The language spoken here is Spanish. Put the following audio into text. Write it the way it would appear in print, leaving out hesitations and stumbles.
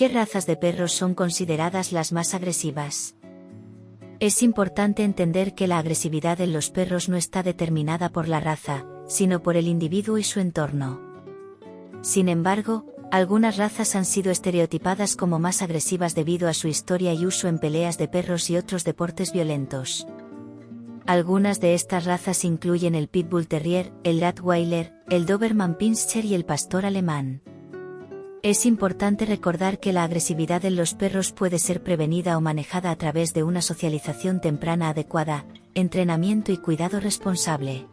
¿Qué razas de perros son consideradas las más agresivas? Es importante entender que la agresividad en los perros no está determinada por la raza, sino por el individuo y su entorno. Sin embargo, algunas razas han sido estereotipadas como más agresivas debido a su historia y uso en peleas de perros y otros deportes violentos. Algunas de estas razas incluyen el Pitbull Terrier, el Rottweiler, el Doberman Pinscher y el Pastor Alemán. Es importante recordar que la agresividad en los perros puede ser prevenida o manejada a través de una socialización temprana adecuada, entrenamiento y cuidado responsable.